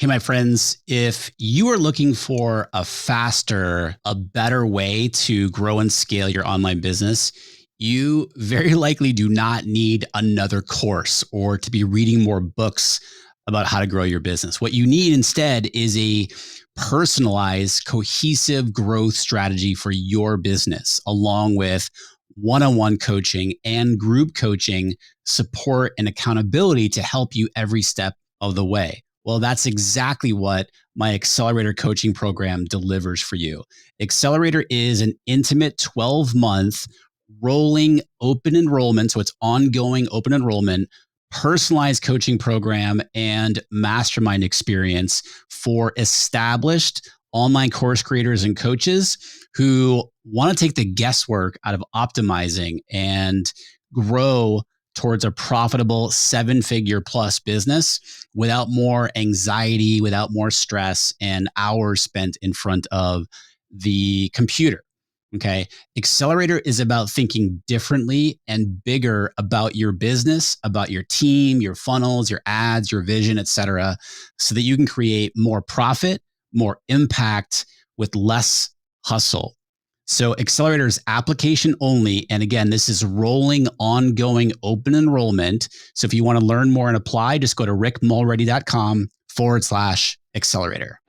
Hey, my friends, if you are looking for a faster, a better way to grow and scale your online business, you very likely do not need another course or to be reading more books about how to grow your business. What you need instead is a personalized, cohesive growth strategy for your business, along with one-on-one coaching and group coaching support and accountability to help you every step of the way. Well, that's exactly what my Accelerator coaching program delivers for you. Accelerator is an intimate 12-month rolling open enrollment. So it's ongoing open enrollment, personalized coaching program, and mastermind experience for established online course creators and coaches who want to take the guesswork out of optimizing and grow towards a profitable 7-figure plus business without more anxiety, without more stress, and hours spent in front of the computer. Okay. Accelerator is about thinking differently and bigger about your business, about your team, your funnels, your ads, your vision, et cetera, so that you can create more profit, more impact with less hustle. So Accelerator is application only. And again, this is rolling, ongoing, open enrollment. So if you want to learn more and apply, just go to rickmulready.com/accelerator.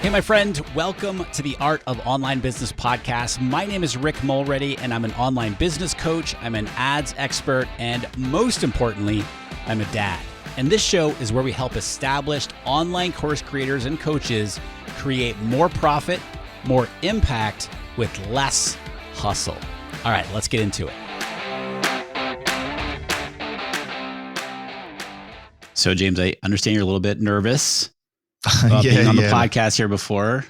Hey, my friend, welcome to the Art of Online Business podcast. My name is Rick Mulready, and I'm an online business coach. I'm an ads expert, and most importantly, I'm a dad. And this show is where we help established online course creators and coaches create more profit, more impact with less hustle. All right, let's get into it. So, James, I understand you're a little bit nervous about being on the podcast here before.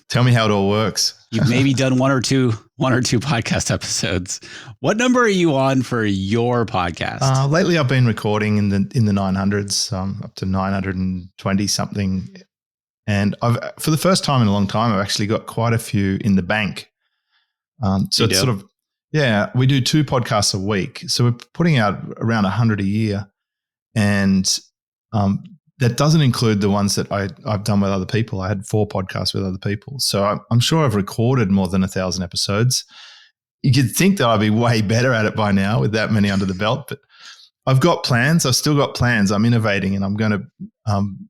Tell me how it all works. You've maybe done one or two podcast episodes. What number are you on for your podcast? Lately, I've been recording in the 900s, up to 920 something, and for the first time in a long time, I've actually got quite a few in the bank. So it's sort of, we do 2 podcasts a week, so we're putting out around 100 a year, and that doesn't include the ones that I've done with other people. I had 4 podcasts with other people. So I'm sure I've recorded more than 1,000 episodes. You could think that I'd be way better at it by now with that many under the belt, but I've got plans. I've still got plans. I'm innovating, and I'm going to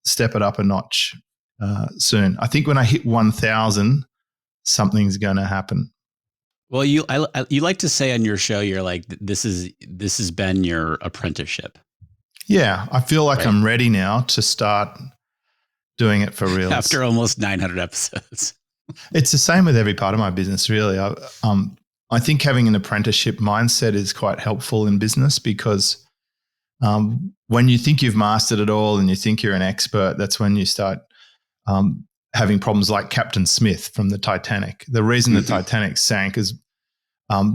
step it up a notch soon. I think when I hit 1,000, something's going to happen. Well, you like to say on your show, you're like, this has been your apprenticeship. Yeah, I feel like I'm ready now to start doing it for real. After almost 900 episodes. It's the same with every part of my business, really. I think having an apprenticeship mindset is quite helpful in business because when you think you've mastered it all and you think you're an expert, that's when you start having problems like Captain Smith from the Titanic. The reason the Titanic sank is a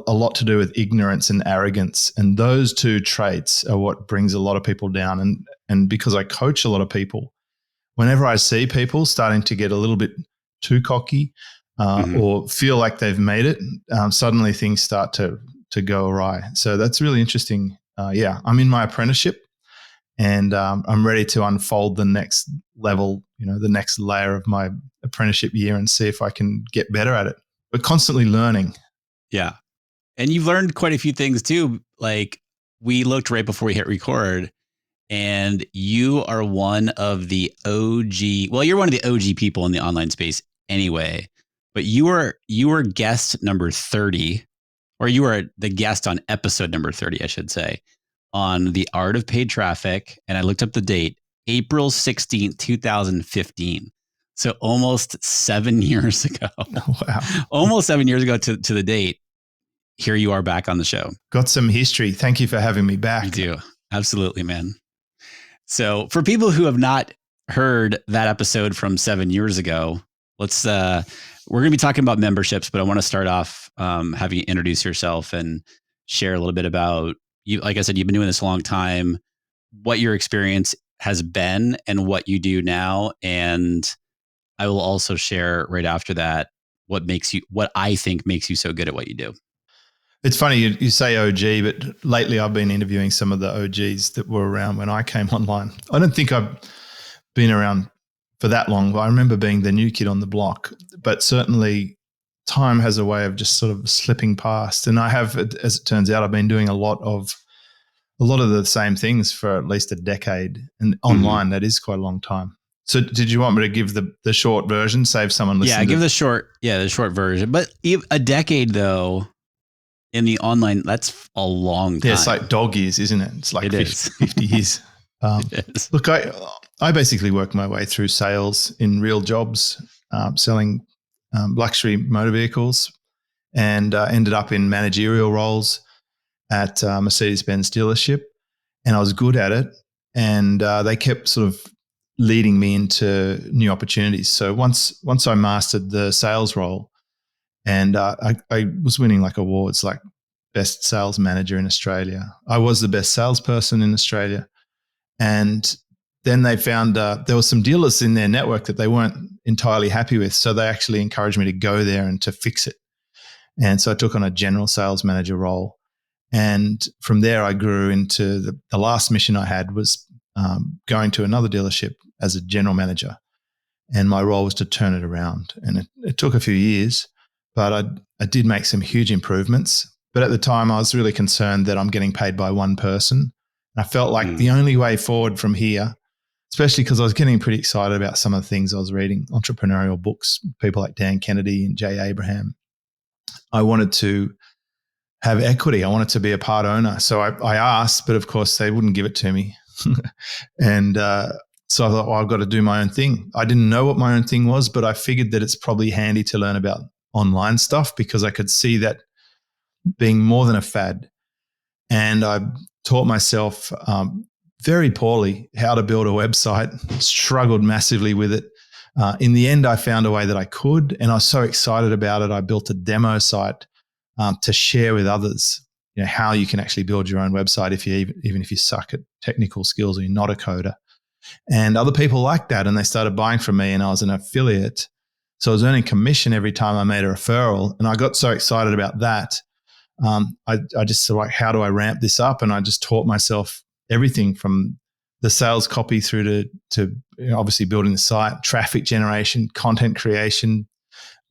lot to do with ignorance and arrogance. And those 2 traits are what brings a lot of people down. And because I coach a lot of people, whenever I see people starting to get a little bit too cocky or feel like they've made it, suddenly things start to go awry. So that's really interesting. I'm in my apprenticeship, and I'm ready to unfold the next level, the next layer of my apprenticeship year and see if I can get better at it. But constantly learning. Yeah. And you've learned quite a few things too. Like, we looked right before we hit record, and you are one of the OG. Well, you're one of the OG people in the online space anyway, but you were guest number 30, or you were the guest on episode number 30, I should say, on the Art of Paid Traffic. And I looked up the date, April 16th, 2015. So almost 7 years ago. Wow. Almost 7 years ago to the date. Here you are back on the show. Got some history. Thank you for having me back. You do. Absolutely, man. So for people who have not heard that episode from 7 years ago, we're going to be talking about memberships, but I want to start off having you introduce yourself and share a little bit about you. Like I said, you've been doing this a long time, what your experience has been and what you do now. And I will also share right after that what I think makes you so good at what you do. It's funny you say OG, but lately I've been interviewing some of the OGs that were around when I came online. I don't think I've been around for that long, but I remember being the new kid on the block. But certainly time has a way of just sort of slipping past. And I have, as it turns out, I've been doing a lot of the same things for at least a decade. And online, that is quite a long time. So did you want me to give the short version, save someone listening? Yeah, give the short version. But a decade, though, in the online, that's a long time. Yeah, it's like dog years, isn't it? It's like 50 years. It is. Look, I basically worked my way through sales in real jobs, selling luxury motor vehicles, and ended up in managerial roles at Mercedes-Benz dealership. And I was good at it. And they kept sort of leading me into new opportunities. So once I mastered the sales role, and I was winning like awards like best sales manager in Australia. I was the best salesperson in Australia. And then they found there were some dealers in their network that they weren't entirely happy with. So they actually encouraged me to go there and to fix it. And so I took on a general sales manager role. And from there, I grew into the last mission I had was going to another dealership as a general manager. And my role was to turn it around. And it took a few years, but I did make some huge improvements. But at the time, I was really concerned that I'm getting paid by one person. And I felt like the only way forward from here, especially because I was getting pretty excited about some of the things I was reading, entrepreneurial books, people like Dan Kennedy and Jay Abraham. I wanted to have equity. I wanted to be a part owner. So I asked, but of course they wouldn't give it to me. And so I thought, well, I've got to do my own thing. I didn't know what my own thing was, but I figured that it's probably handy to learn about online stuff because I could see that being more than a fad. And I taught myself very poorly how to build a website, struggled massively with it. In the end, I found a way that I could, and I was so excited about it. I built a demo site to share with others, you know, how you can actually build your own website even if you suck at technical skills or you're not a coder. And other people liked that, and they started buying from me, and I was an affiliate. So I was earning commission every time I made a referral, and I got so excited about that. I just said, like, how do I ramp this up? And I just taught myself everything from the sales copy through to you know, obviously building the site, traffic generation, content creation,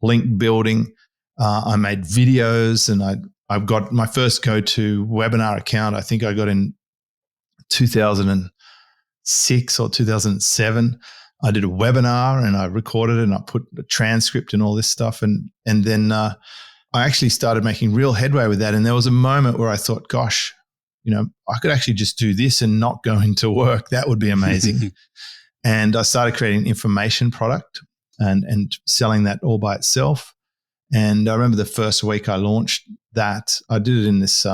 link building. I made videos, and I've got my first go-to webinar account. I think I got in 2006 or 2007. I did a webinar and I recorded it and I put a transcript and all this stuff. And then I actually started making real headway with that. And there was a moment where I thought, gosh, you know, I could actually just do this and not go into work. That would be amazing. And I started creating an information product and selling that all by itself. And I remember the first week I launched that, I did it in this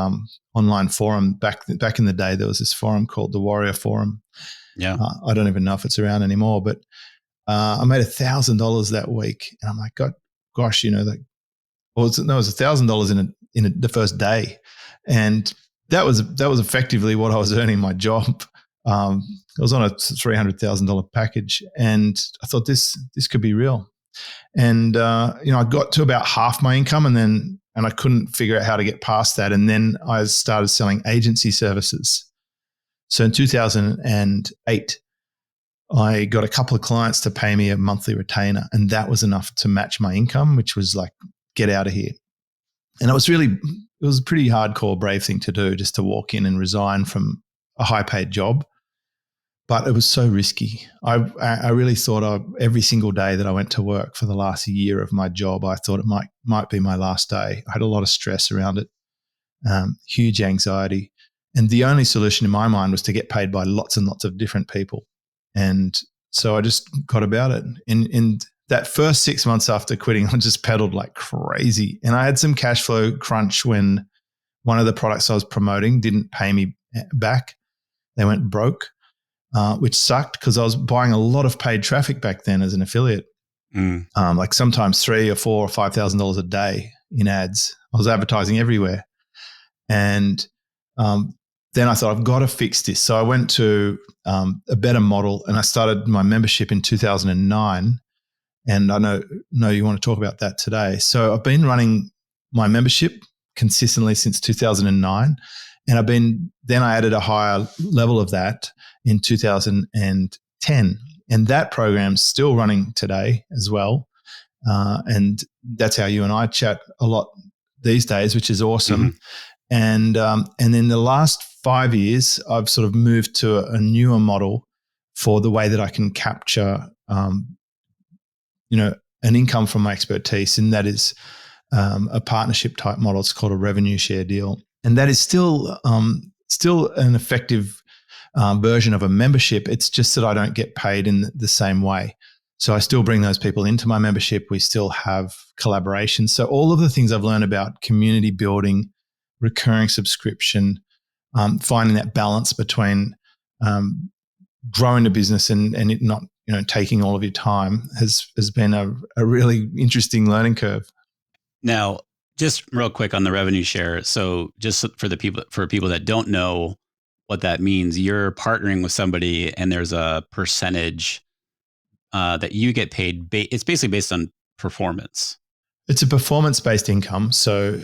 online forum. Back in the day, there was this forum called the Warrior Forum. Yeah. I don't even know if it's around anymore, but I made $1,000 that week. And I'm like, gosh, you know, it was $1,000 in the first day. And that was effectively what I was earning my job. I was on a $300,000 package, and I thought this could be real. And you know, I got to about half my income, and I couldn't figure out how to get past that. And then I started selling agency services. So in 2008, I got a couple of clients to pay me a monthly retainer, and that was enough to match my income, which was like, get out of here. And it was a pretty hardcore, brave thing to do, just to walk in and resign from a high-paid job. But it was so risky. I really thought every single day that I went to work for the last year of my job, I thought it might be my last day. I had a lot of stress around it, huge anxiety. And the only solution in my mind was to get paid by lots and lots of different people. And so I just got about it. In that first 6 months after quitting, I just pedaled like crazy. And I had some cash flow crunch when one of the products I was promoting didn't pay me back. They went broke. Which sucked because I was buying a lot of paid traffic back then as an affiliate, like sometimes $3,000 or $4,000 or $5,000 a day in ads. I was advertising everywhere. And then I thought, I've got to fix this. So I went to a better model, and I started my membership in 2009. And I know you want to talk about that today. So I've been running my membership consistently since 2009. And I added a higher level of that in 2010. And that program's still running today as well. And that's how you and I chat a lot these days, which is awesome. Mm-hmm. And in the last 5 years, I've sort of moved to a newer model for the way that I can capture, an income from my expertise, and that is a partnership type model. It's called a revenue share deal, and that is still an effective version of a membership. It's just that I don't get paid in the same way. So I still bring those people into my membership. We still have collaboration. So all of the things I've learned about community building, recurring subscription, finding that balance between growing a business and it not taking all of your time has been a really interesting learning curve. Now, just real quick on the revenue share. So just for people that don't know what that means, you're partnering with somebody and there's a percentage that you get paid. It's basically based on performance. It's a performance-based income, so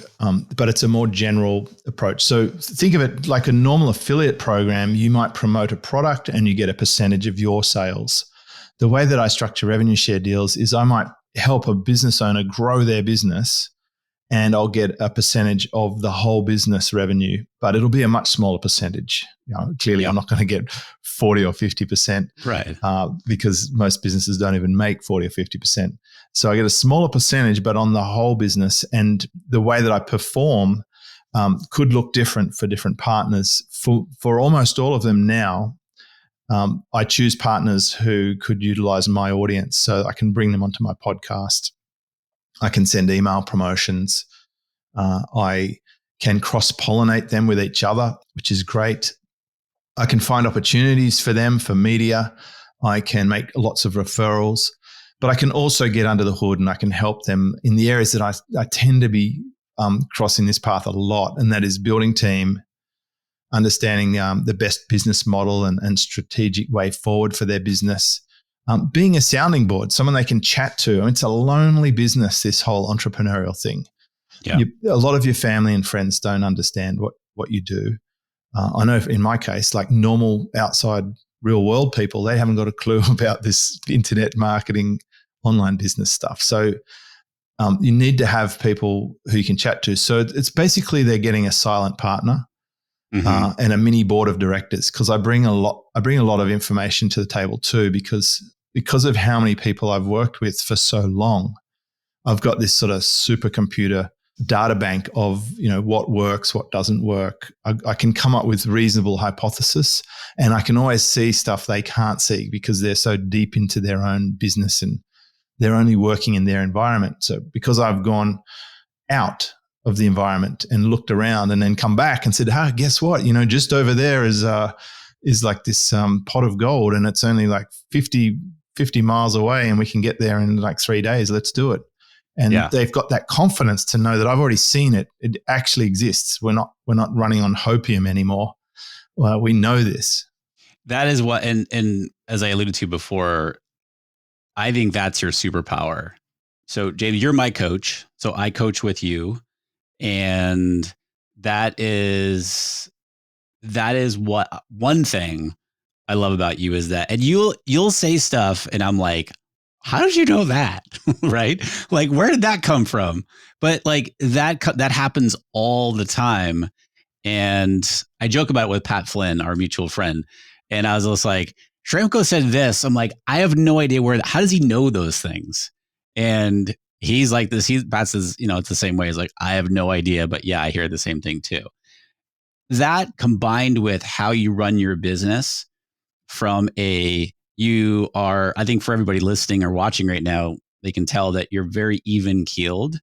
but it's a more general approach. So think of it like a normal affiliate program. You might promote a product and you get a percentage of your sales. The way that I structure revenue share deals is I might help a business owner grow their business and I'll get a percentage of the whole business revenue, but it'll be a much smaller percentage. Clearly, I'm not going to get 40 or 50%, right? Because most businesses don't even make 40 or 50%. So I get a smaller percentage, but on the whole business. And the way that I perform could look different for different partners. For almost all of them now, I choose partners who could utilize my audience, so I can bring them onto my podcast. I can send email promotions. I can cross-pollinate them with each other, which is great. I can find opportunities for them for media. I can make lots of referrals, but I can also get under the hood and I can help them in the areas that I tend to be crossing this path a lot, and that is building team, understanding the best business model and strategic way forward for their business. Being a sounding board, someone they can chat to. I mean, it's a lonely business, this whole entrepreneurial thing. Yeah. A lot of your family and friends don't understand what you do. I know in my case, like normal outside real world people, they haven't got a clue about this internet marketing, online business stuff. So you need to have people who you can chat to. So it's basically they're getting a silent partner. Mm-hmm. And a mini board of directors, because I bring a lot of information to the table too, because of how many people I've worked with for so long. I've got this sort of supercomputer data bank of what works, what doesn't work. I can come up with reasonable hypothesis, and I can always see stuff they can't see because they're so deep into their own business and they're only working in their environment. So because I've gone out of the environment and looked around and then come back and said, guess what? Just over there is like this pot of gold, and it's only like 50 miles away and we can get there in like 3 days. Let's do it. And they've got that confidence to know that I've already seen it. It actually exists. We're not running on hopium anymore. Well, we know this. That is what, and as I alluded to before, I think that's your superpower. So James, you're my coach. So I coach with you. And that is what one thing I love about you is that, and you'll say stuff and I'm like, how did you know that? Right? Like, where did that come from? But like that happens all the time. And I joke about it with Pat Flynn, our mutual friend. And I was just like, Schramko said this. I'm like, I have no idea how does he know those things? And he's like this. Pat says, it's the same way. He's like, I have no idea, but yeah, I hear the same thing too. That combined with how you run your business I think for everybody listening or watching right now, they can tell that you're very even keeled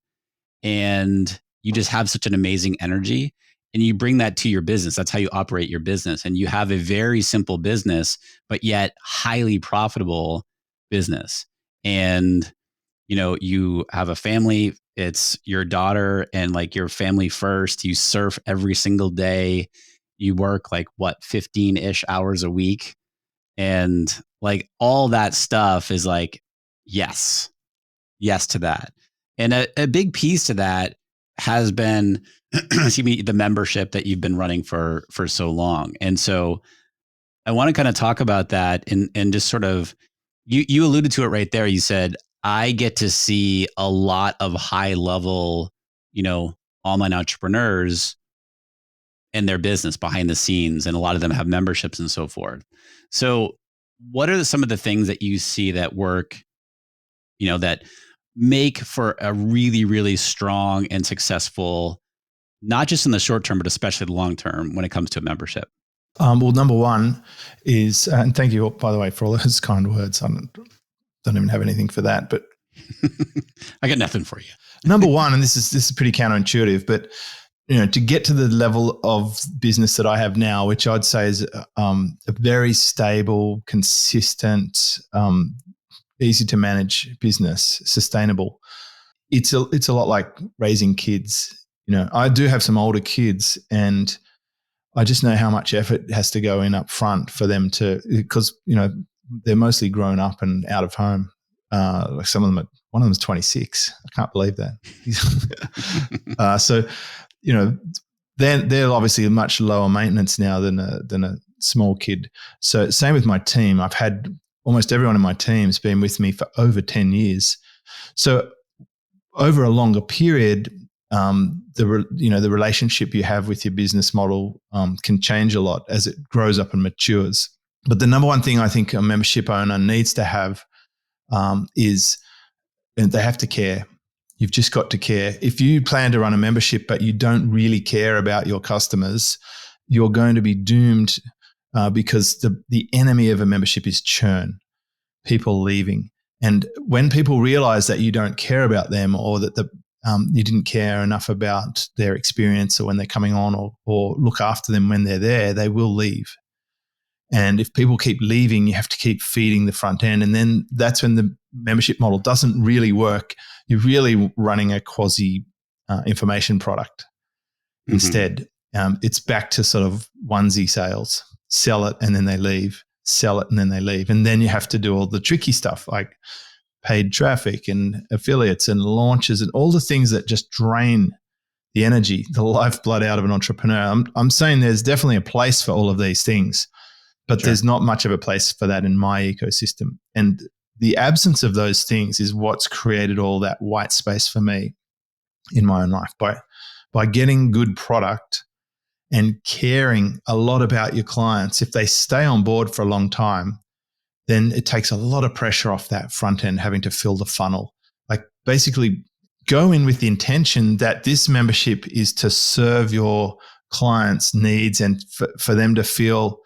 and you just have such an amazing energy and you bring that to your business. That's how you operate your business. And you have a very simple business, but yet highly profitable business. And you have a family, it's your daughter and like your family first. You surf every single day. You work like 15-ish hours a week. And like all that stuff is like, yes to that. And a big piece to that has been, excuse me, the membership that you've been running for so long. And so I want to kind of talk about that and just sort of, you alluded to it right there. You said, I get to see a lot of high level, online entrepreneurs and their business behind the scenes, and a lot of them have memberships and so forth. So what are some of the things that you see that work, that make for a really, really strong and successful, not just in the short term, but especially the long term when it comes to a membership? Well, number one is, and thank you, by the way, for all those kind words. I don't even have anything for that, but I got nothing for you. Number one, and this is pretty counterintuitive, but to get to the level of business that I have now, which I'd say is a very stable, consistent, easy to manage business, sustainable. It's a lot like raising kids. I do have some older kids, and I just know how much effort has to go in up front for them because they're mostly grown up and out of home. Like one of them is 26. I can't believe that. So, they're obviously much lower maintenance now than a small kid. So same with my team. I've had almost everyone in my team's been with me for over 10 years. So over a longer period, the relationship you have with your business model can change a lot as it grows up and matures. But the number one thing I think a membership owner needs to have is they have to care. You've just got to care. If you plan to run a membership but you don't really care about your customers, you're going to be doomed because the enemy of a membership is churn, people leaving. And when people realize that you don't care about them, or that you didn't care enough about their experience or when they're coming on, or look after them when they're there, they will leave. And if people keep leaving, you have to keep feeding the front end. And then that's when the membership model doesn't really work. You're really running a quasi information product instead. It's back to sort of onesie sales. Sell it and then they leave. Sell it and then they leave. And then you have to do all the tricky stuff like paid traffic and affiliates and launches and all the things that just drain the energy, the lifeblood out of an entrepreneur. I'm saying there's definitely a place for all of these things. But There's not much of a place for that in my ecosystem. And the absence of those things is what's created all that white space for me in my own life. By getting good product and caring a lot about your clients, if they stay on board for a long time, then it takes a lot of pressure off that front end having to fill the funnel. Like basically go in with the intention that this membership is to serve your clients' needs and for them to feel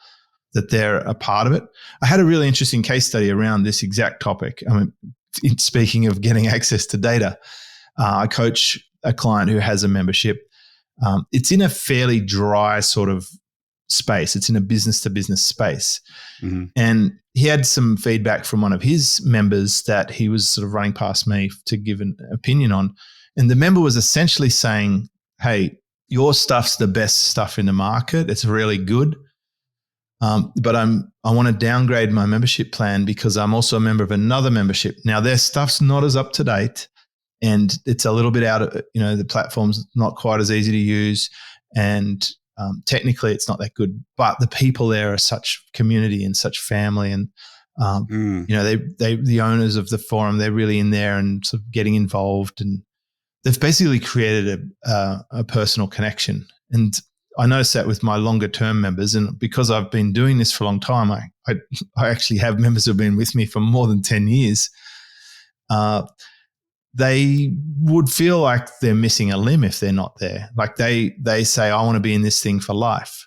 that they're a part of it. I had a really interesting case study around this exact topic. I mean, speaking of getting access to data, I coach a client who has a membership. It's in a fairly dry sort of space. It's in a business-to-business space. Mm-hmm. And he had some feedback from one of his members that he was sort of running past me to give an opinion on. And the member was essentially saying, hey, your stuff's the best stuff in the market. It's really good. But I want to downgrade my membership plan because I'm also a member of another membership. Now their stuff's not as up to date, and it's a little bit out of, the platform's not quite as easy to use, and technically it's not that good. But the people there are such community and such family, and they the owners of the forum, they're really in there and sort of getting involved, and they've basically created a personal connection. And I noticed that with my longer term members, and because I've been doing this for a long time, I actually have members who've been with me for more than 10 years. They would feel like they're missing a limb if they're not there. Like they say, I want to be in this thing for life,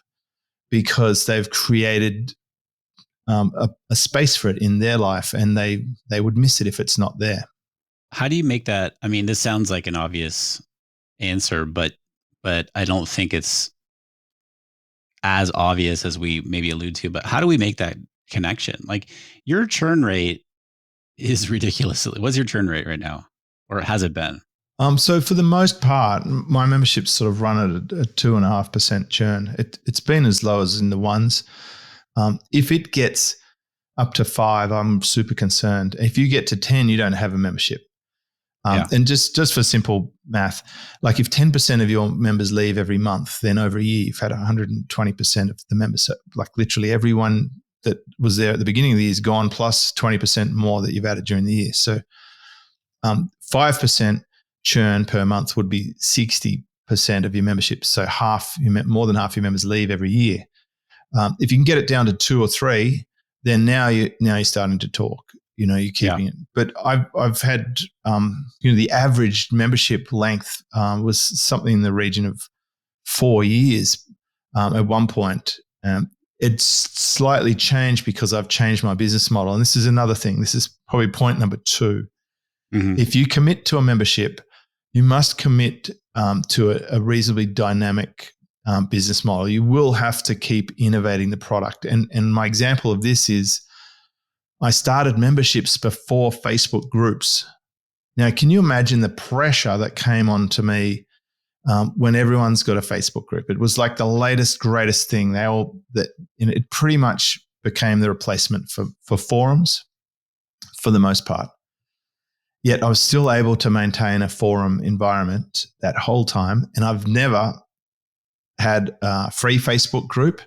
because they've created a space for it in their life, and they would miss it if it's not there. How do you make that? I mean, this sounds like an obvious answer, but I don't think it's as obvious as we maybe allude to. But how do we make that connection? Like your churn rate is ridiculous. What's your churn rate right now, or has it been? So for the most part, my memberships sort of run at a 2.5% churn. It's been as low as in the ones. If it gets up to 5, I'm super concerned. If you get to 10, you don't have a membership. And just for simple math, like if 10% of your members leave every month, then over a year, you've had 120% of the members. So like literally everyone that was there at the beginning of the year is gone, plus 20% more that you've added during the year. So 5% churn per month would be 60% of your membership. So more than half your members leave every year. If you can get it down to 2 or 3, then now you're starting to talk. You're keeping it. But I've had the average membership length was something in the region of 4 years at one point. It's slightly changed because I've changed my business model, and this is another thing. This is probably point number 2. Mm-hmm. If you commit to a membership, you must commit to a reasonably dynamic business model. You will have to keep innovating the product. And my example of this is I started memberships before Facebook groups. Now, can you imagine the pressure that came onto me when everyone's got a Facebook group? It was like the latest, greatest thing. It pretty much became the replacement for forums for the most part. Yet I was still able to maintain a forum environment that whole time. And I've never had a free Facebook group,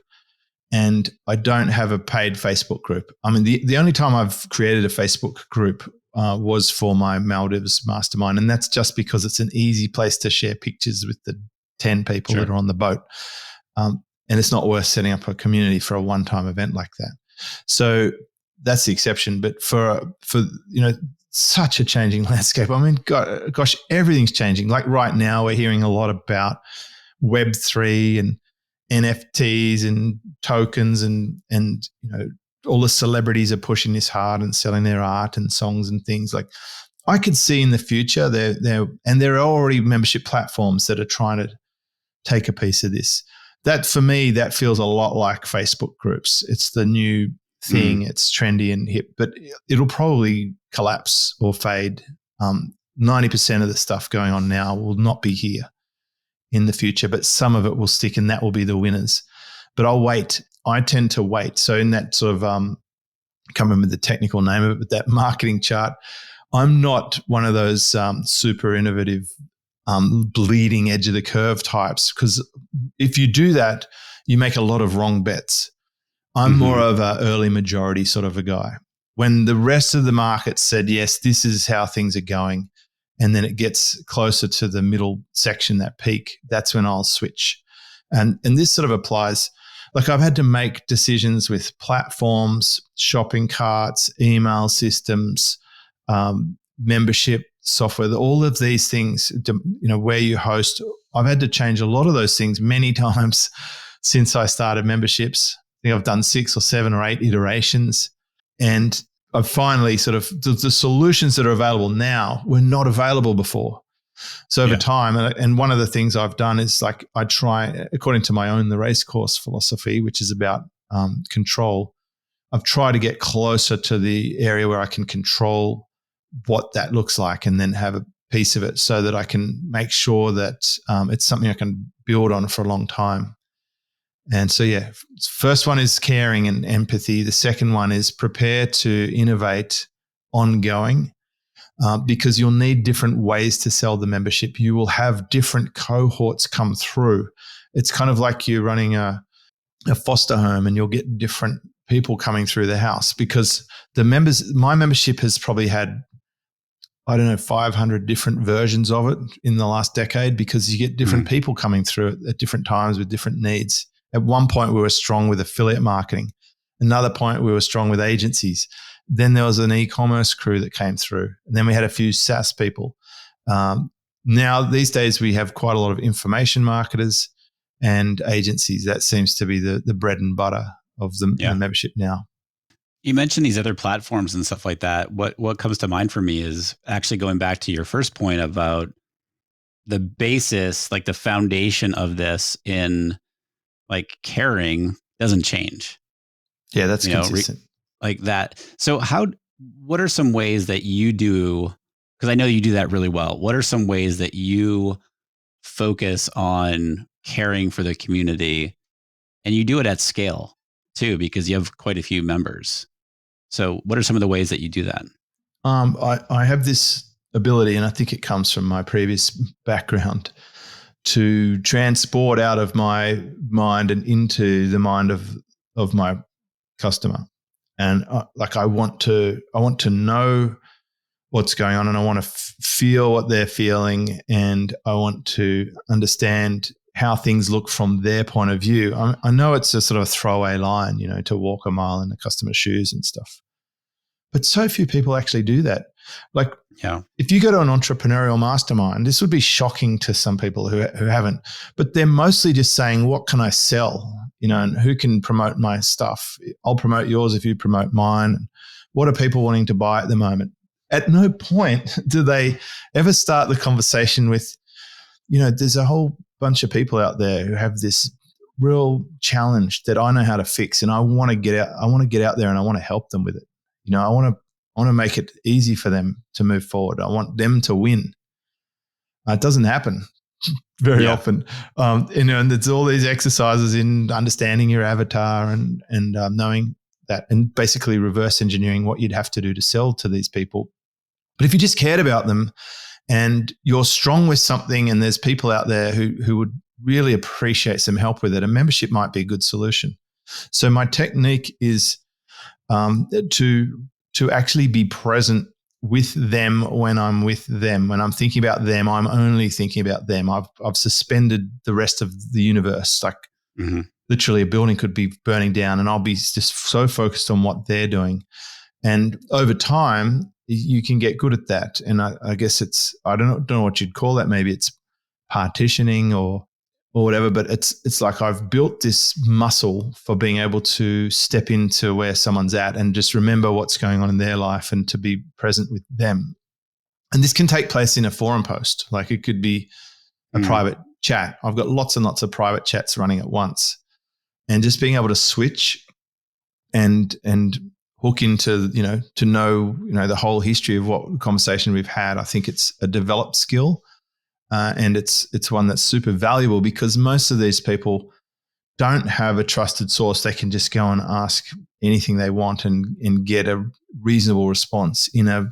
and I don't have a paid Facebook group. I mean, the only time I've created a Facebook group was for my Maldives mastermind. And that's just because it's an easy place to share pictures with the 10 people that are on the boat. And it's not worth setting up a community for a one-time event like that. So that's the exception. But for such a changing landscape. I mean, gosh, everything's changing. Like right now, we're hearing a lot about Web3 and NFTs and tokens, and all the celebrities are pushing this hard and selling their art and songs and things. Like I could see in the future there are already membership platforms that are trying to take a piece of this. That for me, that feels a lot like Facebook groups. It's the new thing. It's trendy and hip, but it'll probably collapse or fade. 90% of the stuff going on now will not be here in the future, but some of it will stick, and that will be the winners. But I'll wait. I tend to wait. So in that sort of, can't remember the technical name of it, but that marketing chart, I'm not one of those super innovative, bleeding edge of the curve types, because if you do that, you make a lot of wrong bets. I'm more of an early majority sort of a guy. When the rest of the market said, yes, this is how things are going, and then it gets closer to the middle section, that peak, that's when I'll switch. And this sort of applies. Like I've had to make decisions with platforms, shopping carts, email systems, membership software, all of these things, where you host. I've had to change a lot of those things many times since I started memberships. I think I've done 6 or 7 or 8 iterations, and I've finally sort of the solutions that are available now were not available before. So over time, and one of the things I've done is like I try, according to my own The Race Course philosophy, which is about control, I've tried to get closer to the area where I can control what that looks like, and then have a piece of it so that I can make sure that it's something I can build on for a long time. And so, first one is caring and empathy. The second one is prepare to innovate ongoing, because you'll need different ways to sell the membership. You will have different cohorts come through. It's kind of like you're running a foster home, and you'll get different people coming through the house, because my membership has probably had, 500 different versions of it in the last decade, because you get different people coming through at different times with different needs. At one point, we were strong with affiliate marketing. Another point, we were strong with agencies. Then there was an e-commerce crew that came through. And then we had a few SaaS people. Now, these days, we have quite a lot of information marketers and agencies. That seems to be the bread and butter of the membership now. You mentioned these other platforms and stuff like that. What comes to mind for me is actually going back to your first point about the basis, like the foundation of this in like caring doesn't change. Yeah, that's consistent. Like that. So what are some ways that you do, because I know you do that really well. What are some ways that you focus on caring for the community, and you do it at scale too, because you have quite a few members? So what are some of the ways that you do that? I have this ability, and I think it comes from my previous background, to transport out of my mind and into the mind of my customer. And I want to know what's going on, and I want to feel what they're feeling, and I want to understand how things look from their point of view. I know it's a sort of a throwaway line, to walk a mile in the customer's shoes and stuff, but so few people actually do that. Like, if you go to an entrepreneurial mastermind, this would be shocking to some people who haven't, but they're mostly just saying, what can I sell? And who can promote my stuff? I'll promote yours if you promote mine. What are people wanting to buy at the moment? At no point do they ever start the conversation with, there's a whole bunch of people out there who have this real challenge that I know how to fix, and I want to get out. I want to get out there and I want to help them with it. I want to make it easy for them to move forward. I want them to win. It doesn't happen very often. And there's all these exercises in understanding your avatar and knowing that, and basically reverse engineering what you'd have to do to sell to these people. But if you just cared about them and you're strong with something, and there's people out there who would really appreciate some help with it, a membership might be a good solution. So my technique is to actually be present with them when I'm with them. When I'm thinking about them, I'm only thinking about them. I've suspended the rest of the universe. Like literally a building could be burning down and I'll be just so focused on what they're doing. And over time, you can get good at that. And I guess I don't know what you'd call that. Maybe it's partitioning or whatever, but it's like I've built this muscle for being able to step into where someone's at and just remember what's going on in their life and to be present with them. And this can take place in a forum post. Like it could be a private chat. I've got lots and lots of private chats running at once, and just being able to switch and hook into, to know, the whole history of what conversation we've had. I think it's a developed skill. And it's one that's super valuable because most of these people don't have a trusted source. They can just go and ask anything they want and get a reasonable response. The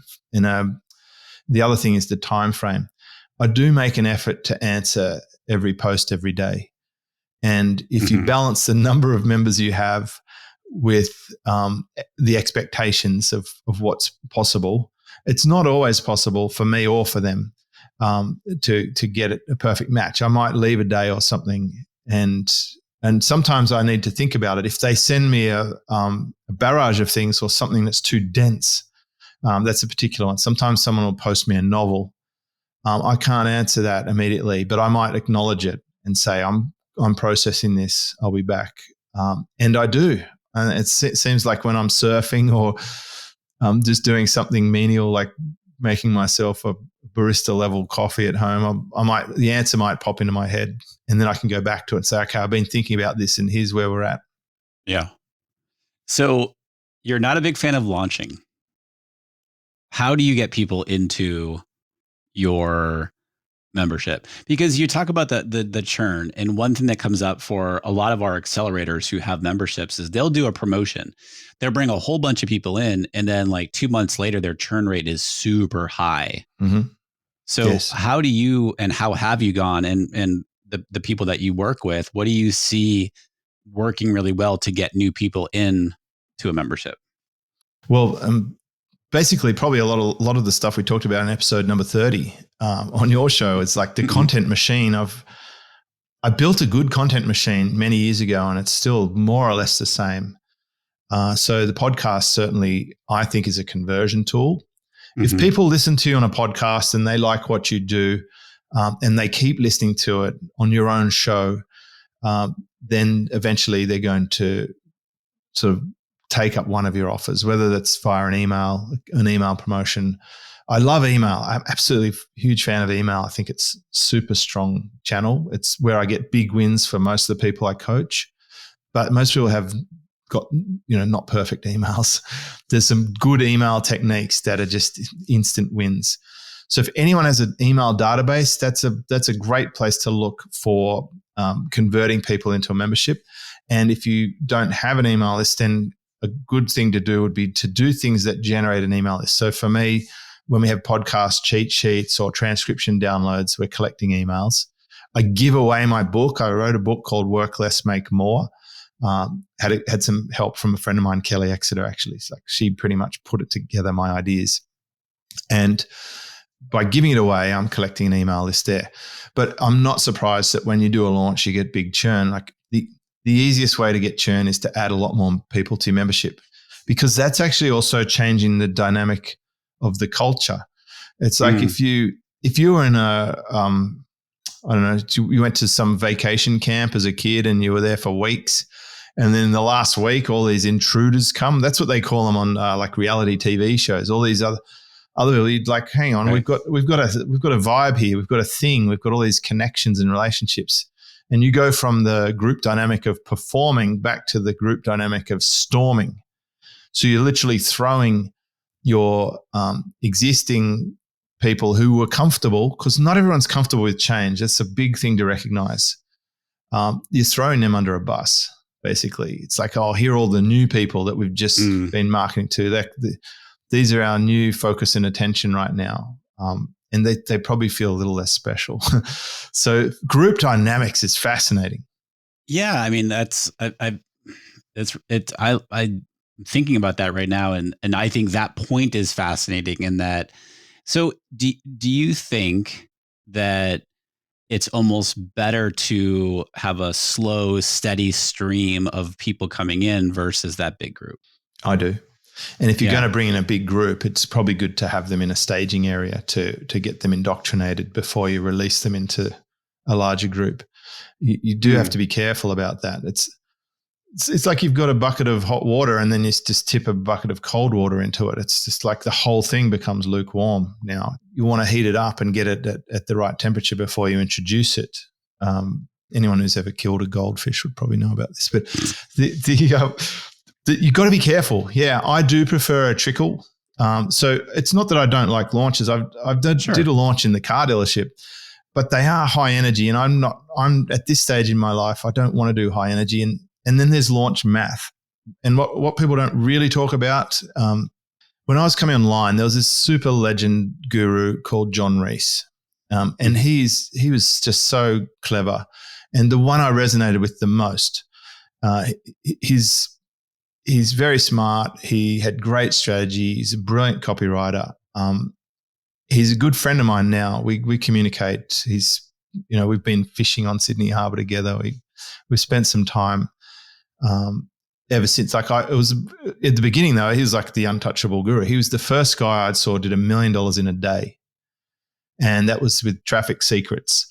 other thing is the time frame. I do make an effort to answer every post every day. And if you balance the number of members you have with the expectations of what's possible, it's not always possible for me or for them to get it a perfect match. I might leave a day or something, and sometimes I need to think about it. If they send me a barrage of things or something that's too dense, that's a particular one. Sometimes someone will post me a novel. I can't answer that immediately, but I might acknowledge it and say, I'm processing this. I'll be back. And I do. And it seems like when I'm surfing or just doing something menial, like making myself a barista level coffee at home, the answer might pop into my head, and then I can go back to it and say, okay, I've been thinking about this and here's where we're at. Yeah. So you're not a big fan of launching. How do you get people into your membership? Because you talk about the churn, and one thing that comes up for a lot of our accelerators who have memberships is they'll do a promotion. They'll bring a whole bunch of people in, and then like 2 months later, their churn rate is super high. So how do you, and how have you gone, and the people that you work with, what do you see working really well to get new people in to a membership? Well, basically probably a lot of the stuff we talked about in episode number 30 on your show. It's like the content machine. I built a good content machine many years ago, and it's still more or less the same. So the podcast certainly, I think, is a conversion tool. If people listen to you on a podcast and they like what you do, and they keep listening to it on your own show, then eventually they're going to sort of take up one of your offers, whether that's via an email promotion. I love email. I'm absolutely a huge fan of email. I think it's super strong channel. It's where I get big wins for most of the people I coach. But most people have got, not perfect emails. There's some good email techniques that are just instant wins. So if anyone has an email database, that's a great place to look for converting people into a membership. And if you don't have an email list, then a good thing to do would be to do things that generate an email list. So for me, when we have podcast cheat sheets or transcription downloads, we're collecting emails. I give away my book. I wrote a book called Work Less, Make More. Had some help from a friend of mine, Kelly Exeter, actually. It's like she pretty much put it together, my ideas. And by giving it away, I'm collecting an email list there. But I'm not surprised that when you do a launch, you get big churn. Like the easiest way to get churn is to add a lot more people to your membership, because that's actually also changing the dynamic of the culture. It's like if you were in a I don't know, you went to some vacation camp as a kid and you were there for weeks, and then in the last week all these intruders come. That's what they call them on like reality TV shows. All these other people, you'd like, hang on, right. we've got a vibe here. We've got a thing. We've got all these connections and relationships. And you go from the group dynamic of performing back to the group dynamic of storming. So you're literally throwing your existing people who were comfortable, because not everyone's comfortable with change. That's a big thing to recognize. You're throwing them under a bus, basically. It's like, oh, here are all the new people that we've just been marketing to. These are our new focus and attention right now. And they probably feel a little less special. So group dynamics is fascinating. Yeah. I mean, I'm thinking about that right now. And I think that point is fascinating in that. So do you think that it's almost better to have a slow, steady stream of people coming in versus that big group? I do. And if you're going to bring in a big group, it's probably good to have them in a staging area to get them indoctrinated before you release them into a larger group. You do have to be careful about that. It's like you've got a bucket of hot water and then you just tip a bucket of cold water into it. It's just like the whole thing becomes lukewarm. Now, you want to heat it up and get it at the right temperature before you introduce it. Anyone who's ever killed a goldfish would probably know about this. But you've got to be careful. Yeah, I do prefer a trickle. So it's not that I don't like launches. I've did a launch in the car dealership, but they are high energy, and I'm at this stage in my life, I don't want to do high energy. And then there's launch math. And what people don't really talk about, when I was coming online, there was this super legend guru called John Reese. And he was just so clever. And the one I resonated with the most, he's very smart. He had great strategy. He's a brilliant copywriter. He's a good friend of mine now. We communicate. We've been fishing on Sydney Harbour together. We've spent some time ever since. Like it was at the beginning though, he was like the untouchable guru. He was the first guy I saw did $1 million in a day. And that was with Traffic Secrets.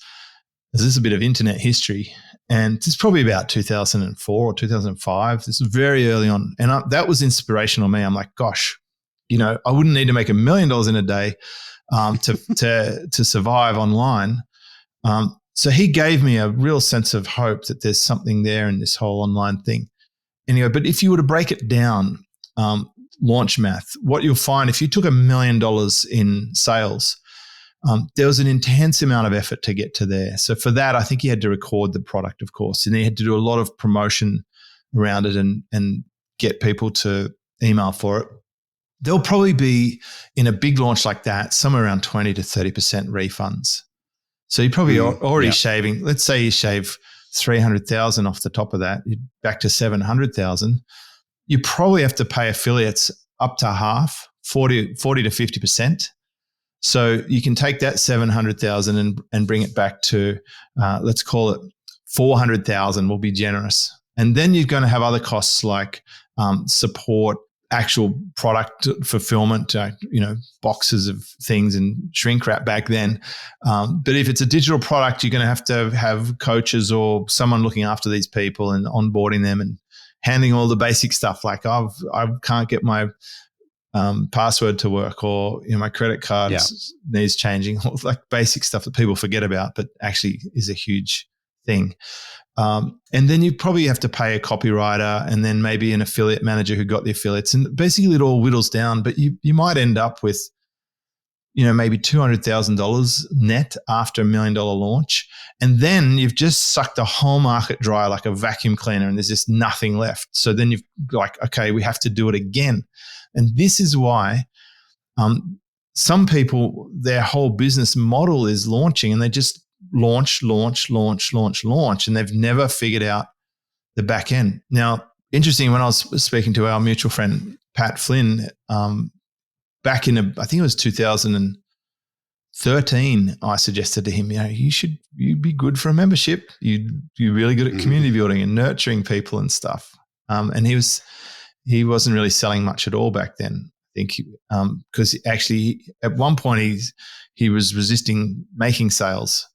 This is a bit of internet history. And this is probably about 2004 or 2005. This is very early on. And that was inspirational to me. I'm like, gosh, I wouldn't need to make $1 million in a day to survive online. So he gave me a real sense of hope that there's something there in this whole online thing. Anyway, but if you were to break it down, launch math, what you'll find, if you took $1 million in sales, there was an intense amount of effort to get to there. So for that, I think he had to record the product, of course, and he had to do a lot of promotion around it and get people to email for it. There'll probably be, in a big launch like that, somewhere around 20 to 30% refunds. So you're probably already shaving, let's say you shave 300,000 off the top of that, you're back to 700,000. You probably have to pay affiliates up to half, 40 to 50%. So you can take that 700,000 and bring it back to, let's call it 400,000. We'll be generous. And then you're going to have other costs like support, actual product fulfillment, boxes of things and shrink wrap back then. But if it's a digital product, you're going to have coaches or someone looking after these people and onboarding them and handling all the basic stuff like I can't get my password to work, or my credit card needs changing, like basic stuff that people forget about, but actually is a huge thing. And then you probably have to pay a copywriter and then maybe an affiliate manager who got the affiliates, and basically it all whittles down. But you might end up with maybe $200,000 net after $1 million launch, and then you've just sucked the whole market dry like a vacuum cleaner, and there's just nothing left. So then you've like, okay, we have to do it again. And this is why some people, their whole business model is launching, and they just launch, and they've never figured out the back end. Now, interesting, when I was speaking to our mutual friend, Pat Flynn, back in, I think it was 2013, I suggested to him, you'd be good for a membership. You're really good at community building and nurturing people and stuff. And he wasn't really selling much at all back then. I think because actually at one point he was resisting making sales,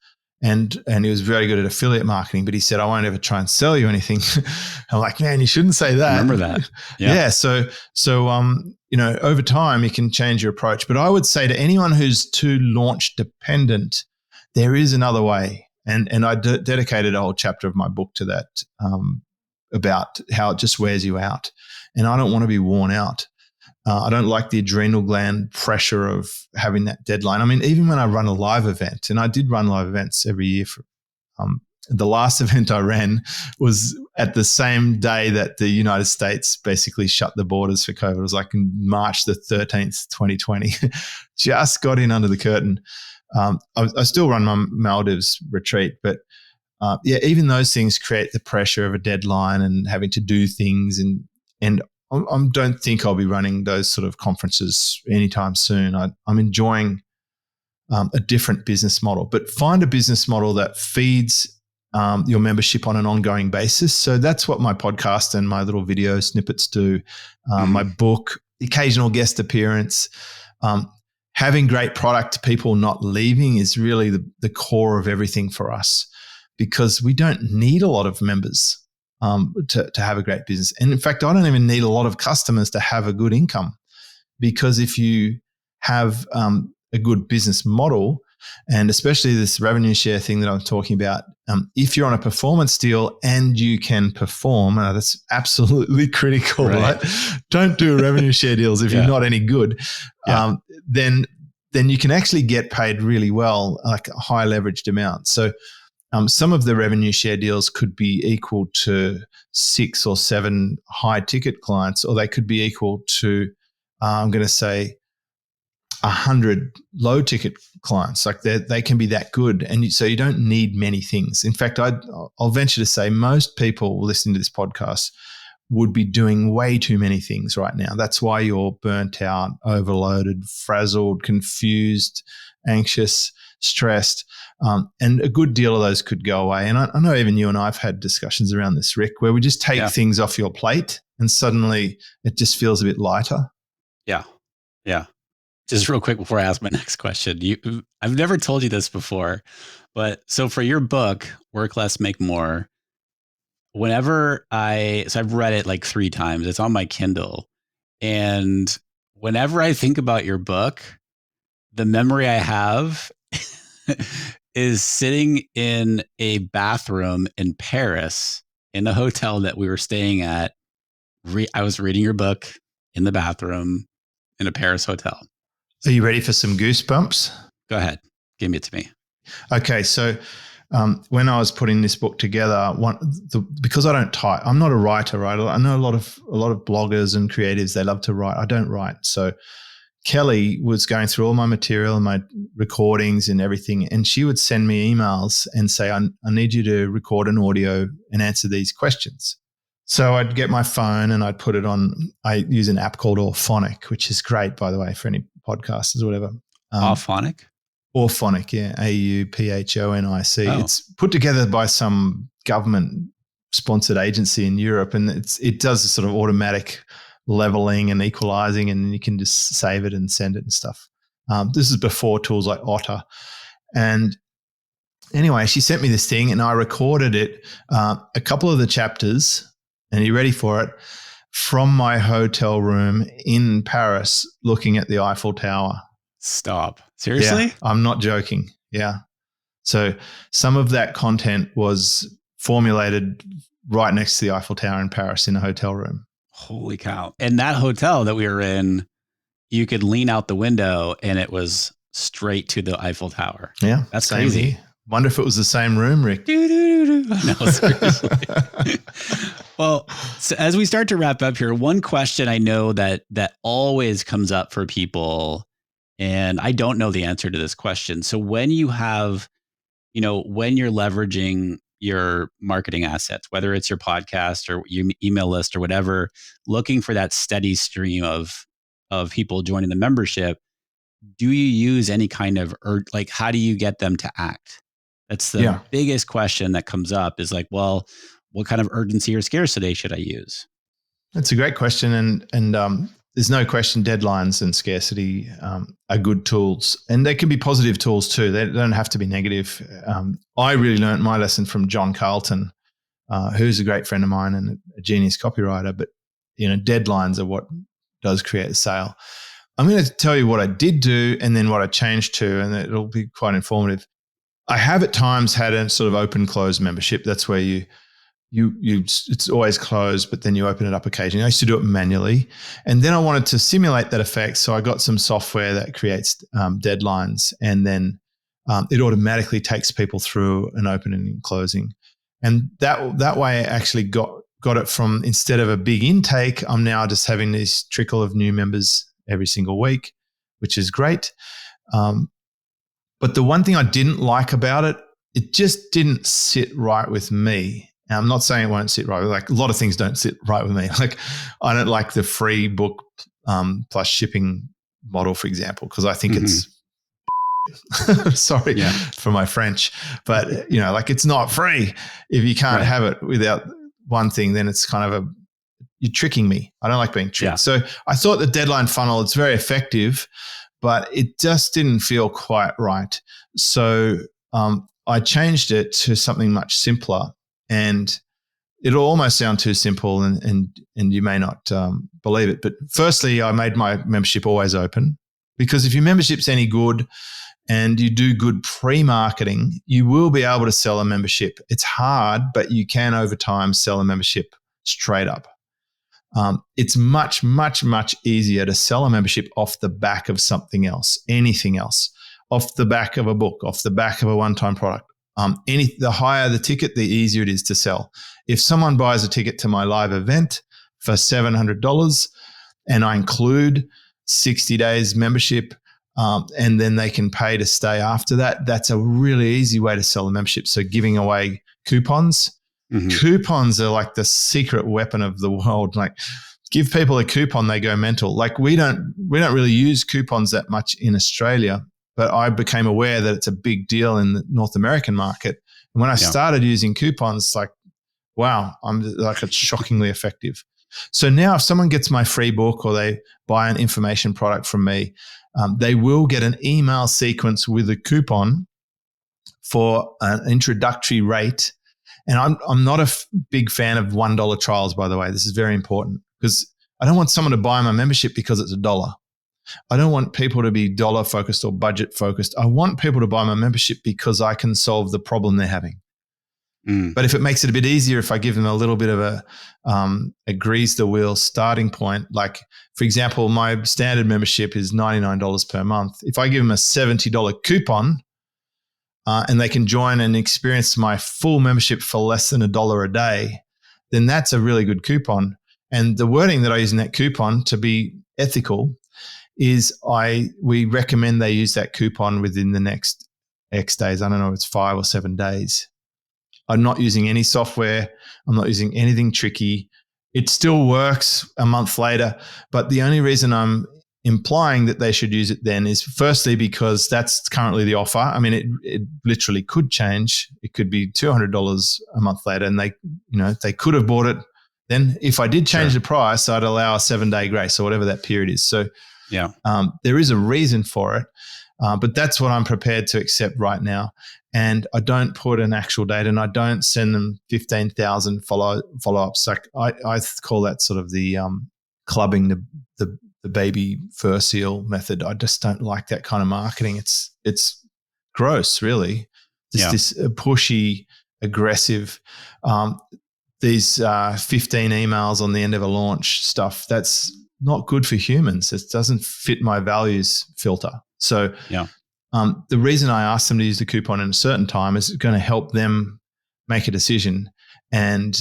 and he was very good at affiliate marketing, but he said, I won't ever try and sell you anything. I'm like, man, you shouldn't say that. I remember that. Yeah. So over time you can change your approach, but I would say to anyone who's too launch dependent, there is another way. And I dedicated a whole chapter of my book to that, about how it just wears you out. And I don't want to be worn out. I don't like the adrenal gland pressure of having that deadline. I mean, even when I run a live event, and I did run live events every year. The last event I ran was at the same day that the United States basically shut the borders for COVID. It was like in March the 13th, 2020. Just got in under the curtain. I still run my Maldives retreat, but even those things create the pressure of a deadline and having to do things. And I don't think I'll be running those sort of conferences anytime soon. I'm enjoying a different business model, but find a business model that feeds your membership on an ongoing basis. So that's what my podcast and my little video snippets do. My book, occasional guest appearance, having great product, people not leaving is really the core of everything for us, because we don't need a lot of members to have a great business. And in fact, I don't even need a lot of customers to have a good income, because if you have a good business model, and especially this revenue share thing that I'm talking about, if you're on a performance deal and you can perform, that's absolutely critical, right? Don't do revenue share deals if you're not any good. Then you can actually get paid really well, like a high leveraged amount. So some of the revenue share deals could be equal to 6 or 7 high ticket clients, or they could be equal to, I'm going to say, 100 low ticket clients. Like they can be that good. And so you don't need many things. In fact, I'll venture to say most people listening to this podcast would be doing way too many things right now. That's why you're burnt out, overloaded, frazzled, confused, anxious, stressed. And a good deal of those could go away. And I know even you and I have had discussions around this, Rick, where we just take things off your plate and suddenly it just feels a bit lighter. Yeah. Yeah. Just real quick before I ask my next question, I've never told you this before, but so for your book, Work Less, Make More, I've read it like 3 times. It's on my Kindle. And whenever I think about your book, the memory I have is sitting in a bathroom in Paris in the hotel that we were staying at. I was reading your book in the bathroom in a Paris hotel. Are you ready for some goosebumps? Go ahead. Give it to me. Okay. So when I was putting this book together, because I don't type, I'm not a writer, right? I know a lot of bloggers and creatives, they love to write. I don't write. So Kelly was going through all my material and my recordings and everything, and she would send me emails and say, I need you to record an audio and answer these questions. So I'd get my phone and I'd put it on. I use an app called Auphonic, which is great, by the way, for any podcasters or whatever. Auphonic? Auphonic, yeah, AUPHONIC. Oh. It's put together by some government-sponsored agency in Europe, and it does a sort of automatic leveling and equalizing, and you can just save it and send it and stuff. This is before tools like Otter. And anyway, she sent me this thing, and I recorded it, a couple of the chapters, and are you ready for it? From my hotel room in Paris, looking at the Eiffel Tower. Stop. Seriously? Yeah, I'm not joking. Yeah. So some of that content was formulated right next to the Eiffel Tower in Paris in a hotel room. Holy cow. And that hotel that we were in, you could lean out the window and it was straight to the Eiffel Tower. Yeah. That's crazy. Here. Wonder if it was the same room, Rick. No, seriously. Well, so as we start to wrap up here, one question I know that always comes up for people And I don't know the answer to this question. So when you have, when you're leveraging your marketing assets, whether it's your podcast or your email list or whatever, looking for that steady stream of people joining the membership, do you use any kind of, like, how do you get them to act? That's the Yeah. biggest question that comes up is like, well, what kind of urgency or scarcity should I use? That's a great question. And there's no question deadlines and scarcity are good tools. And they can be positive tools too. They don't have to be negative. I really learned my lesson from John Carlton, who's a great friend of mine and a genius copywriter. But, deadlines are what does create a sale. I'm going to tell you what I did do and then what I changed to, and it'll be quite informative. I have at times had a sort of open close membership. That's where you it's always closed, but then you open it up occasionally. I used to do it manually. And then I wanted to simulate that effect. So I got some software that creates deadlines, and then it automatically takes people through an opening and closing. And that way I actually got it from, instead of a big intake, I'm now just having this trickle of new members every single week, which is great. But the one thing I didn't like about it, it just didn't sit right with me. And I'm not saying it won't sit right. Like, a lot of things don't sit right with me. Like, I don't like the free book plus shipping model, for example, because I think it's sorry for my French, but it's not free. If you can't have it without one thing, then it's kind of you're tricking me. I don't like being tricked. Yeah. So I thought the deadline funnel, it's very effective, but it just didn't feel quite right. So I changed it to something much simpler, and it'll almost sound too simple, and you may not believe it. But firstly, I made my membership always open, because if your membership's any good and you do good pre-marketing, you will be able to sell a membership. It's hard, but you can over time sell a membership straight up. It's much, much, much easier to sell a membership off the back of something else, anything else, off the back of a book, off the back of a one-time product. The higher the ticket, the easier it is to sell. If someone buys a ticket to my live event for $700 and I include 60 days membership, and then they can pay to stay after that, that's a really easy way to sell a membership. So giving away coupons. Coupons are like the secret weapon of the world. Like, give people a coupon, they go mental. Like, we don't really use coupons that much in Australia, but I became aware that it's a big deal in the North American market. And when I started using coupons, like, wow, it's shockingly effective. So now if someone gets my free book or they buy an information product from me, they will get an email sequence with a coupon for an introductory rate. And I'm not a big fan of $1 trials, by the way. This is very important, because I don't want someone to buy my membership because it's $1. I don't want people to be dollar focused or budget focused. I want people to buy my membership because I can solve the problem they're having. But if it makes it a bit easier, if I give them a little bit of a grease the wheel starting point, like, for example, my standard membership is $99 per month. If I give them a $70 coupon, and they can join and experience my full membership for less than $1 a day, then that's a really good coupon. And the wording that I use in that coupon, to be ethical, is we recommend they use that coupon within the next X days. I don't know if it's 5 or 7 days. I'm not using any software. I'm not using anything tricky. It still works a month later, but the only reason I'm implying that they should use it then is, firstly, because that's currently the offer. I mean, it literally could change. It could be $200 a month later, and they could have bought it. Then if I did change the price, I'd allow a 7-day grace or whatever that period is. So there is a reason for it, but that's what I'm prepared to accept right now. And I don't put an actual date, and I don't send them 15,000 follow-ups. Like, I call that sort of the clubbing the baby fur seal method. I just don't like that kind of marketing. It's gross, really. Just this pushy, aggressive, these 15 emails on the end of a launch stuff. That's not good for humans. It doesn't fit my values filter. So the reason I ask them to use the coupon in a certain time is going to help them make a decision. And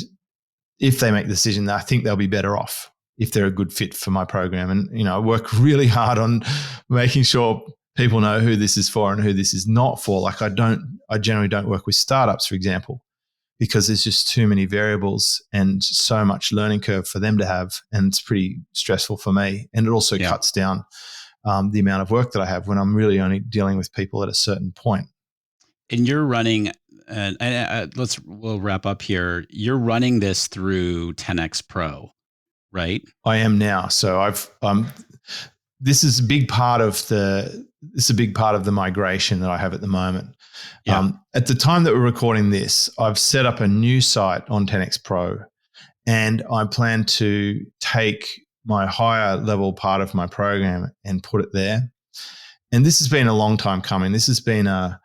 if they make the decision, I think they'll be better off. if they're a good fit for my program. And, I work really hard on making sure people know who this is for and who this is not for. Like I generally don't work with startups, for example, because there's just too many variables and so much learning curve for them to have. And it's pretty stressful for me. And it also cuts down the amount of work that I have when I'm really only dealing with people at a certain point. And you're running, and we'll wrap up here. You're running this through 10X Pro, right? I am now. So this is a big part of the migration that I have at the moment. Yeah. At the time that we're recording this, I've set up a new site on 10X Pro, and I plan to take my higher level part of my program and put it there. And this has been a long time coming. This has been I'm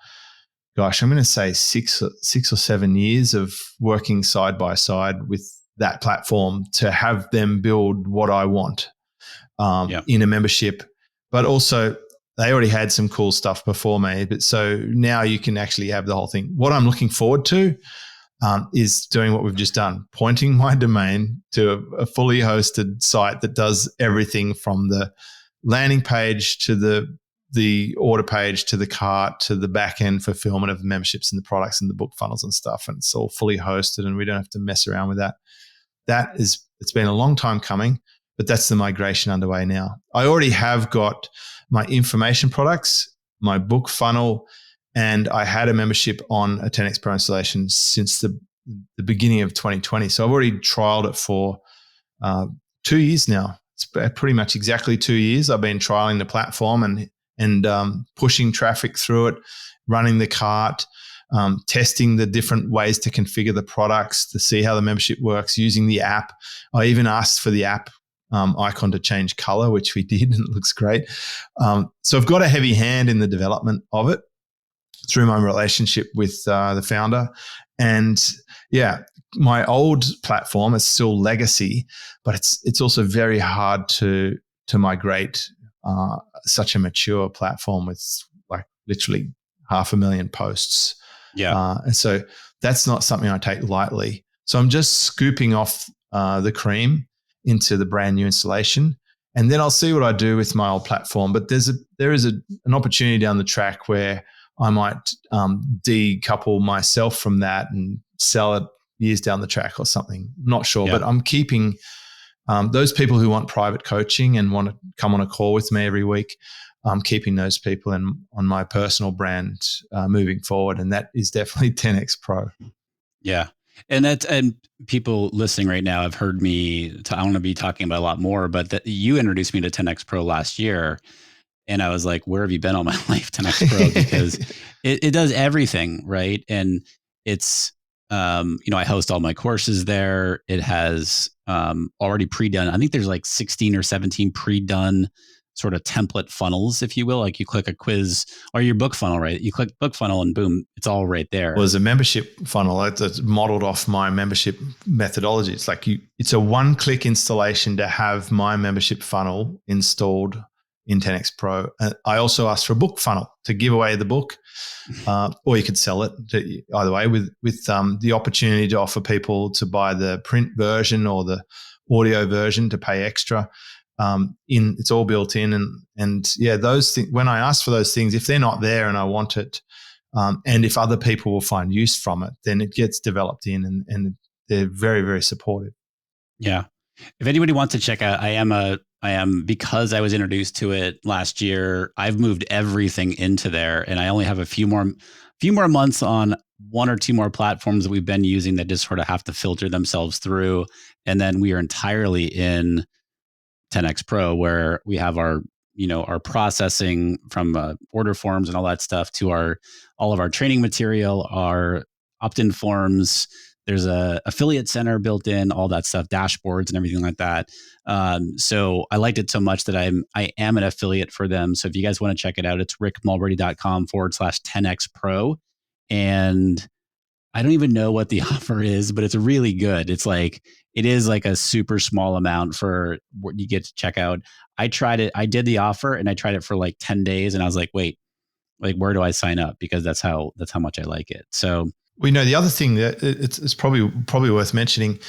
going to say 6 or 7 years of working side by side with that platform to have them build what I want in a membership. But also, they already had some cool stuff before me. But so now you can actually have the whole thing. What I'm looking forward to is doing what we've just done, pointing my domain to a fully hosted site that does everything from the landing page to the order page to the cart to the back end fulfillment of the memberships and the products and the book funnels and stuff. And it's all fully hosted, and we don't have to mess around with that. It's been a long time coming, but that's the migration underway now. I already have got my information products, my book funnel, and I had a membership on a 10X Pro installation since the beginning of 2020. So I've already trialed it for 2 years now. It's pretty much exactly 2 years. I've been trialing the platform and pushing traffic through it, running the cart, testing the different ways to configure the products to see how the membership works, using the app. I even asked for the app icon to change color, which we did, and it looks great. So I've got a heavy hand in the development of it through my relationship with the founder. And my old platform is still legacy, but it's also very hard to migrate such a mature platform with like literally 500,000 posts. And so that's not something I take lightly. So I'm just scooping off the cream into the brand new installation, and then I'll see what I do with my old platform. But there is an opportunity down the track where I might decouple myself from that and sell it years down the track or something. I'm not sure, but I'm keeping those people who want private coaching and want to come on a call with me every week. I'm keeping those people on my personal brand moving forward, and that is definitely 10X Pro. Yeah. And people listening right now have heard me. I want to be talking about a lot more, but you introduced me to 10X Pro last year, and I was like, "Where have you been all my life, 10X Pro?" Because it does everything, right? And it's I host all my courses there. It has already pre-done. I think there's like 16 or 17 pre-done sort of template funnels, if you will. Like you click a quiz or your book funnel, right? You click book funnel and boom, it's all right there. Well, there's a membership funnel that's modeled off my membership methodology. It's like it's a one-click installation to have my membership funnel installed in 10X Pro. I also asked for a book funnel to give away the book, or you could sell it either way with the opportunity to offer people to buy the print version or the audio version to pay extra. It's all built in, and those things. When I ask for those things, if they're not there and I want it, and if other people will find use from it, then it gets developed in, and they're very, very supportive. Yeah. If anybody wants to check out, I am because I was introduced to it last year. I've moved everything into there, and I only have a few more months on one or two more platforms that we've been using that just sort of have to filter themselves through, and then we are entirely in 10X Pro, where we have our processing from order forms and all that stuff to all of our training material, our opt-in forms. There's a affiliate center built in, all that stuff, dashboards and everything like that. So I liked it so much that I am an affiliate for them. So if you guys want to check it out, it's rickmulberty.com/10X Pro. And I don't even know what the offer is, but it's really good. It is like a super small amount for what you get to check out. I tried it. I did the offer and I tried it for like 10 days and I was like, wait, like, where do I sign up? Because that's how much I like it. So the other thing that it's probably worth mentioning,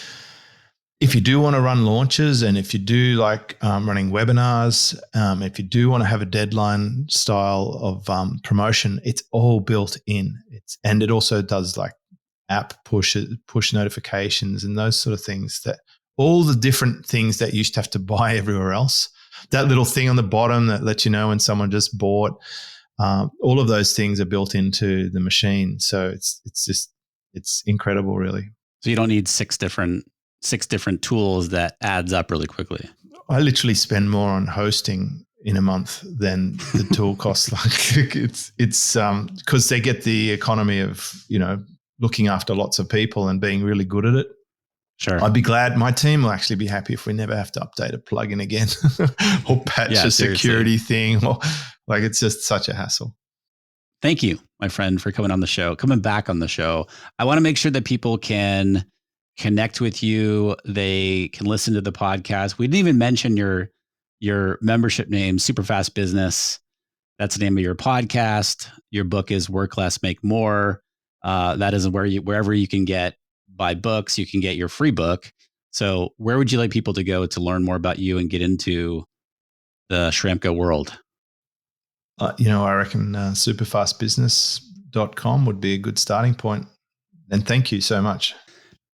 if you do want to run launches, and if you do like running webinars, if you do want to have a deadline style of promotion, it's all built in. And it also does like app push notifications and those sort of things, that all the different things that you used to have to buy everywhere else. That little thing on the bottom that lets you know when someone just bought. All of those things are built into the machine. So it's incredible, really. So you don't need six different tools that adds up really quickly. I literally spend more on hosting in a month than the tool costs. Like it's because they get the economy of, looking after lots of people and being really good at it. Sure. I'd be glad. My team will actually be happy if we never have to update a plugin again or patch a security thing. Or like, it's just such a hassle. Thank you, my friend, for coming back on the show. I want to make sure that people can connect with you. They can listen to the podcast. We didn't even mention your membership name, Superfast Business. That's the name of your podcast. Your book is Work Less, Make More. That is wherever you can buy books, you can get your free book. So where would you like people to go to learn more about you and get into the Schramko world? I reckon superfastbusiness.com would be a good starting point. And thank you so much.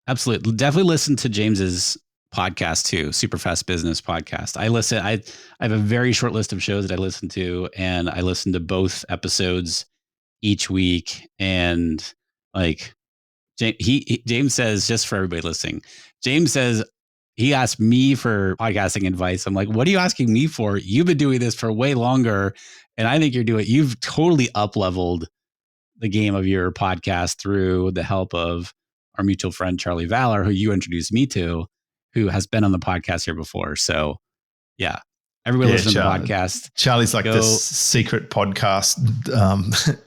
Absolutely. Definitely listen to James's podcast too, Superfast Business podcast. I have a very short list of shows that I listen to, and I listen to both episodes each week. And like James says, just for everybody listening, James says he asked me for podcasting advice. I'm like, what are you asking me for? You've been doing this for way longer. And I think you've totally up-leveled the game of your podcast through the help of our mutual friend, Charlie Valor, who you introduced me to, who has been on the podcast here before. So yeah, everybody listen to the podcast. Charlie's like the secret podcast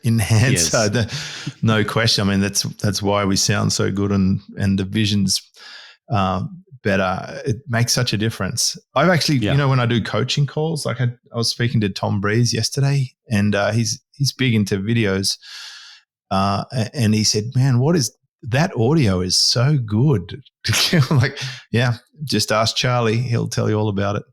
enhancer. No question. I mean, that's why we sound so good, and the vision's better. It makes such a difference. I've actually, when I do coaching calls, like I was speaking to Tom Breeze yesterday, and he's big into videos, and he said, "Man, what is that audio is so good." I'm like, yeah, just ask Charlie. He'll tell you all about it.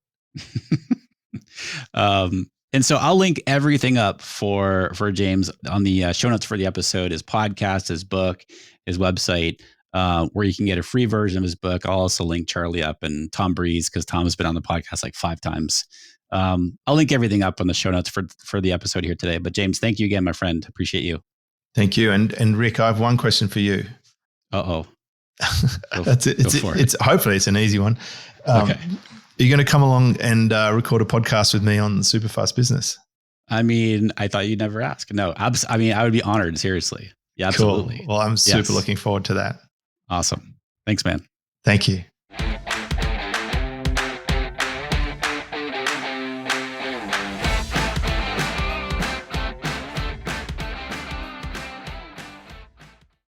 And so I'll link everything up for James on the show notes for the episode, his podcast, his book, his website, where you can get a free version of his book. I'll also link Charlie up and Tom Breeze, because Tom has been on the podcast like 5 times. I'll link everything up on the show notes for the episode here today. But James, thank you again, my friend. Appreciate you. Thank you. And Rick, I have one question for you. Uh-oh. That's it. It's hopefully it's an easy one. Okay. Are you going to come along and record a podcast with me on Superfast Business? I mean, I thought you'd never ask. No, I would be honored. Seriously. Yeah, absolutely. Cool. Well, I'm super looking forward to that. Awesome. Thanks, man. Thank you.